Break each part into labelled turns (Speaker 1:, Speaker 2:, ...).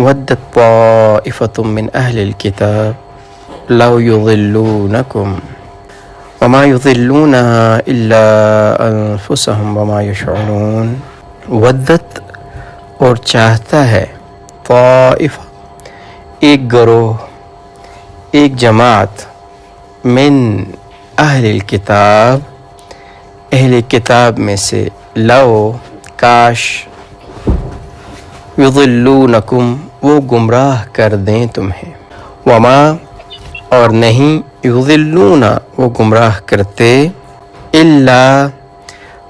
Speaker 1: ودت طائفة من أهل الكتاب لو يضلونكم وما يضلون إلا أنفسهم وما يشعرون. ودت اور چاہتا ہے، طائفہ ایک گروہ، ایک جماعت، من اہل الکتاب اہل کتاب میں سے، لو کاش، یضلونکم وہ گمراہ کر دیں تمہیں، وما اور نہیں، یضلون وہ گمراہ کرتے، الا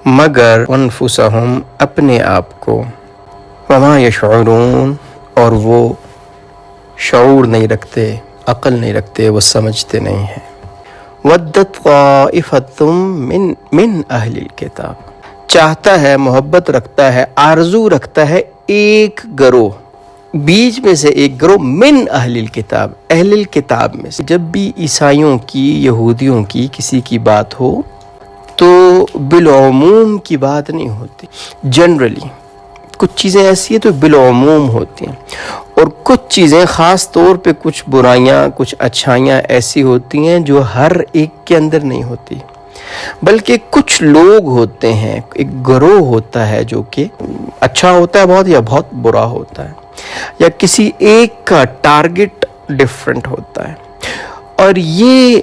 Speaker 1: مگر، انفسہم اپنے آپ کو، وما یشعرون اور وہ شعور نہیں رکھتے، عقل نہیں رکھتے، وہ سمجھتے نہیں ہیں. ودت طائفۃ من اہل الکتاب چاہتا ہے، محبت رکھتا ہے، آرزو رکھتا ہے ایک گروہ، بیچ میں سے ایک گروہ، من اہل الکتاب اہل الکتاب میں سے. جب بھی عیسائیوں کی، یہودیوں کی کسی کی بات ہو تو بالعموم کی بات نہیں ہوتی. جنرلی کچھ چیزیں ایسی ہیں تو بالعموم ہوتی ہیں، اور کچھ چیزیں خاص طور پہ کچھ برائیاں، کچھ اچھائیاں ایسی ہوتی ہیں جو ہر ایک کے اندر نہیں ہوتی، بلکہ کچھ لوگ ہوتے ہیں، ایک گروہ ہوتا ہے جو کہ اچھا ہوتا ہے بہت، یا بہت برا ہوتا ہے، یا کسی ایک کا ٹارگٹ ڈیفرنٹ ہوتا ہے. اور یہ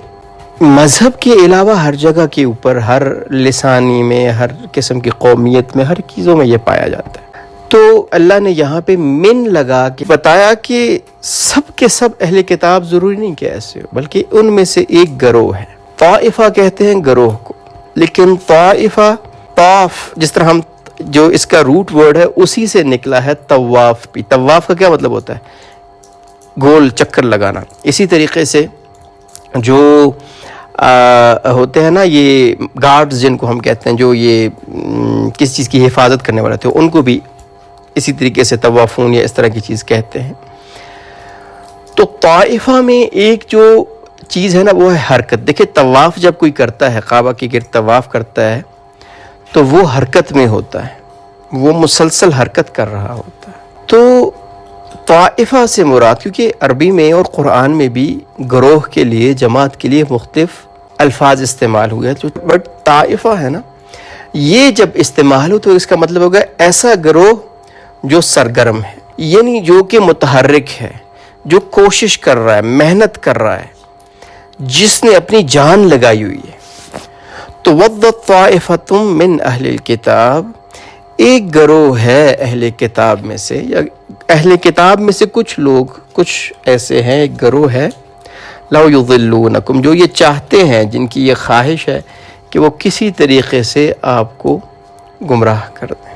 Speaker 1: مذہب کے علاوہ ہر جگہ کے اوپر، ہر لسانی میں، ہر قسم کی قومیت میں، ہر چیزوں میں یہ پایا جاتا ہے. تو اللہ نے یہاں پہ من لگا کے بتایا کہ سب کے سب اہل کتاب ضروری نہیں کہ ایسے ہو، بلکہ ان میں سے ایک گروہ ہے. طائفہ کہتے ہیں گروہ کو، لیکن طائفہ، طاف، جس طرح ہم جو اس کا روٹ ورڈ ہے اسی سے نکلا ہے طواف بھی. طواف کا کیا مطلب ہوتا ہے؟ گول چکر لگانا. اسی طریقے سے جو ہوتے ہیں نا یہ گارڈز جن کو ہم کہتے ہیں، جو یہ کسی چیز کی حفاظت کرنے والے تھے، ان کو بھی اسی طریقے سے طوافون یا اس طرح کی چیز کہتے ہیں. تو طائفہ میں ایک جو چیز ہے نا وہ ہے حرکت. دیکھیں طواف جب کوئی کرتا ہے، کعبہ کے گرد طواف کرتا ہے تو وہ حرکت میں ہوتا ہے، وہ مسلسل حرکت کر رہا ہوتا ہے. تو طائفہ سے مراد، کیونکہ عربی میں اور قرآن میں بھی گروہ کے لیے، جماعت کے لیے مختلف الفاظ استعمال ہوئے ہیں، بٹ طائفہ ہے نا، یہ جب استعمال ہو تو اس کا مطلب ہوگا ایسا گروہ جو سرگرم ہے، یعنی جو کہ متحرک ہے، جو کوشش کر رہا ہے، محنت کر رہا ہے، جس نے اپنی جان لگائی ہوئی ہے. تو ودت طائفۃ من اہل الکتاب ایک گروہ ہے اہل کتاب میں سے، یا اہل کتاب میں سے کچھ لوگ، کچھ ایسے ہیں، ایک گروہ ہے، لو یضلونکم جو یہ چاہتے ہیں، جن کی یہ خواہش ہے کہ وہ کسی طریقے سے آپ کو گمراہ کر دیں.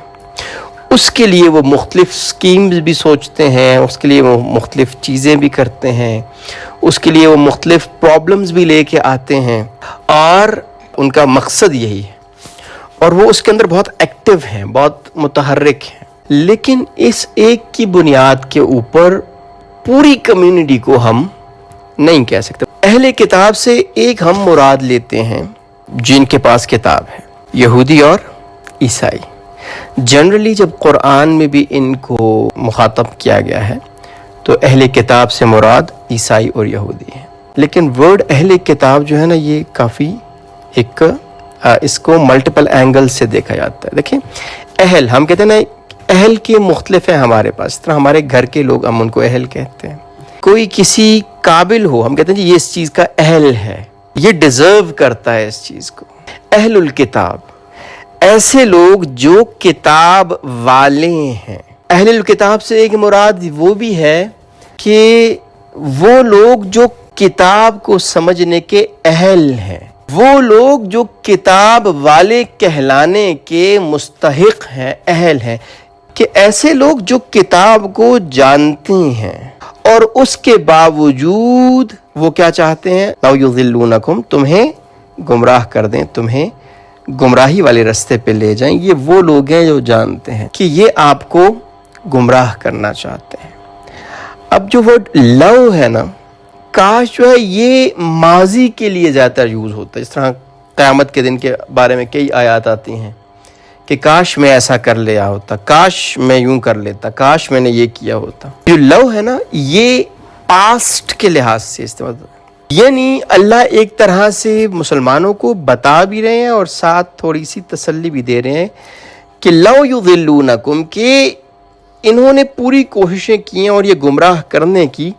Speaker 1: اس کے لیے وہ مختلف سکیمز بھی سوچتے ہیں، اس کے لیے وہ مختلف چیزیں بھی کرتے ہیں، اس کے لیے وہ مختلف پرابلمز بھی لے کے آتے ہیں، اور ان کا مقصد یہی ہے، اور وہ اس کے اندر بہت ایکٹیو ہیں، بہت متحرک ہیں. لیکن اس ایک کی بنیاد کے اوپر پوری کمیونٹی کو ہم نہیں کہہ سکتے. اہل کتاب سے ایک ہم مراد لیتے ہیں جن کے پاس کتاب ہے، یہودی اور عیسائی. جنرلی جب قرآن میں بھی ان کو مخاطب کیا گیا ہے تو اہل کتاب سے مراد عیسائی اور یہودی ہیں. لیکن ورڈ اہل کتاب جو ہے نا، یہ کافی ایک اس کو ملٹیپل اینگل سے دیکھا جاتا ہے. دیکھیں اہل، ہم کہتے ہیں نا اہل کے مختلف ہیں ہمارے پاس، اس طرح ہمارے گھر کے لوگ ہم ان کو اہل کہتے ہیں. کوئی کسی قابل ہو، ہم کہتے ہیں جی یہ اس چیز کا اہل ہے، یہ ڈیزرو کرتا ہے اس چیز کو. اہل الکتاب ایسے لوگ جو کتاب والے ہیں. اہل الکتاب سے ایک مراد وہ بھی ہے کہ وہ لوگ جو کتاب کو سمجھنے کے اہل ہیں، وہ لوگ جو کتاب والے کہلانے کے مستحق ہیں، اہل ہیں، کہ ایسے لوگ جو کتاب کو جانتے ہیں اور اس کے باوجود وہ کیا چاہتے ہیں، لو یضلونکم تمہیں گمراہ کر دیں، تمہیں گمراہی والے رستے پہ لے جائیں. یہ وہ لوگ ہیں جو جانتے ہیں کہ یہ آپ کو گمراہ کرنا چاہتے ہیں. اب جو ورڈ لو ہے نا، کاش جو ہے یہ ماضی کے لیے زیادہ یوز ہوتا ہے. اس طرح قیامت کے دن کے بارے میں کئی آیات آتی ہیں کہ کاش میں ایسا کر لیا ہوتا، کاش میں یوں کر لیتا، کاش میں نے یہ کیا ہوتا۔ جو لو ہے نا، یہ پاسٹ کے لحاظ سے استعمال، یعنی اللہ ایک طرح سے مسلمانوں کو بتا بھی رہے ہیں اور ساتھ تھوڑی سی تسلی بھی دے رہے ہیں کہ لو یضلونکم، کہ انہوں نے پوری کوششیں کی ہیں اور یہ گمراہ کرنے کی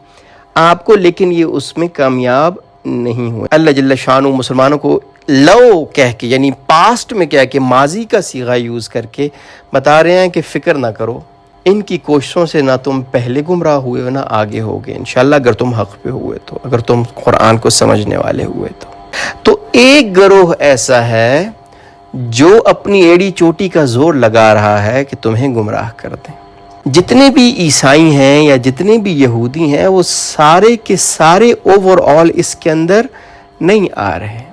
Speaker 1: آپ کو، لیکن یہ اس میں کامیاب نہیں ہوئے۔ اللہ جل شانہ مسلمانوں کو لو کہہ کے، یعنی پاسٹ میں کہہ کے، ماضی کا صیغہ یوز کر کے بتا رہے ہیں کہ فکر نہ کرو، ان کی کوششوں سے نہ تم پہلے گمراہ ہوئے ہو نہ آگے ہوگے انشاءاللہ، اگر تم حق پہ ہوئے تو، اگر تم قرآن کو سمجھنے والے ہوئے تو ایک گروہ ایسا ہے جو اپنی ایڑی چوٹی کا زور لگا رہا ہے کہ تمہیں گمراہ کر دیں۔ جتنے بھی عیسائی ہیں یا جتنے بھی یہودی ہیں، وہ سارے کے سارے اوور آل اس کے اندر نہیں آ رہے ہیں،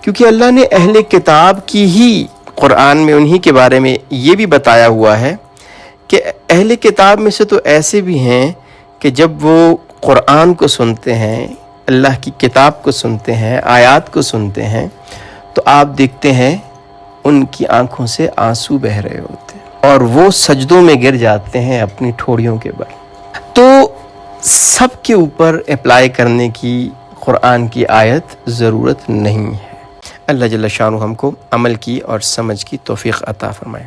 Speaker 1: کیونکہ اللہ نے اہل کتاب کی ہی قرآن میں انہی کے بارے میں یہ بھی بتایا ہوا ہے کہ اہل کتاب میں سے تو ایسے بھی ہیں کہ جب وہ قرآن کو سنتے ہیں، اللہ کی کتاب کو سنتے ہیں، آیات کو سنتے ہیں، تو آپ دیکھتے ہیں ان کی آنکھوں سے آنسو بہہ رہے ہوتے ہیں اور وہ سجدوں میں گر جاتے ہیں اپنی ٹھوڑیوں کے بل۔ تو سب کے اوپر اپلائی کرنے کی قرآن کی آیت ضرورت نہیں ہے۔ اللہ جل شانہ ہم کو عمل کی اور سمجھ کی توفیق عطا فرمائے۔